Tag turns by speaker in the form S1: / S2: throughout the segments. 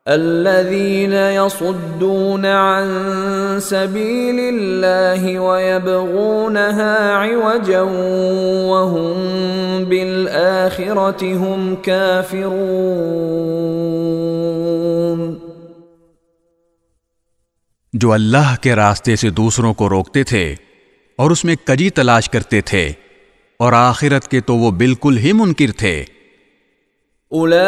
S1: الذين يصدون عن سبيل الله ويبغونها عوجا وهم بالآخرة هم كافرون،
S2: جو اللہ کے راستے سے دوسروں کو روکتے تھے اور اس میں کجی تلاش کرتے تھے، اور آخرت کے تو وہ بالکل ہی منکر تھے۔
S1: اولئک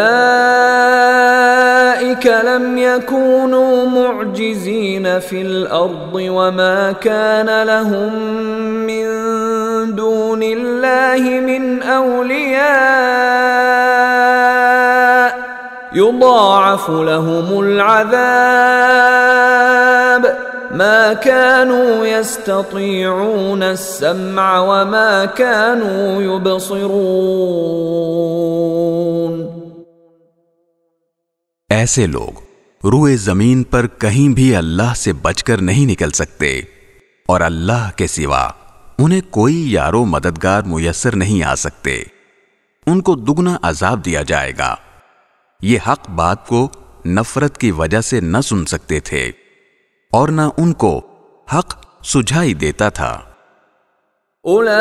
S1: لم یکونوا معجزین فی الارض وما کان لهم من دون اللہ من اولیاء یضاعف لهم العذاب ما كانوا يستطيعون السمع وما كانوا يبصرون۔
S2: ایسے لوگ روئے زمین پر کہیں بھی اللہ سے بچ کر نہیں نکل سکتے، اور اللہ کے سوا انہیں کوئی یارو مددگار میسر نہیں آ سکتے۔ ان کو دگنا عذاب دیا جائے گا۔ یہ حق بات کو نفرت کی وجہ سے نہ سن سکتے تھے، اور نہ ان کو حق سجھائی دیتا تھا۔
S1: اولئک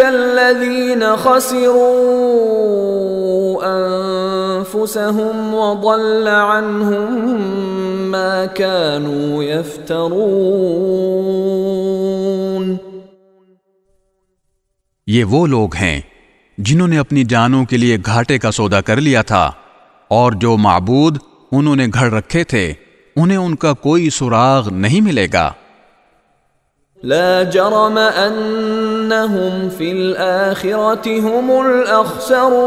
S1: الذین خسروا انفسهم وضل عنهم ما كانوا يفترون۔
S2: یہ وہ لوگ ہیں جنہوں نے اپنی جانوں کے لیے گھاٹے کا سودا کر لیا تھا، اور جو معبود انہوں نے گھڑ رکھے تھے انہیں ان کا کوئی سراغ نہیں ملے گا۔
S1: لا جرم انہم فی الآخرۃ هم الاخسرون۔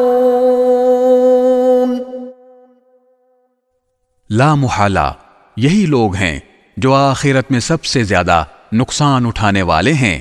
S2: لا محالہ یہی لوگ ہیں جو آخرت میں سب سے زیادہ نقصان اٹھانے والے ہیں۔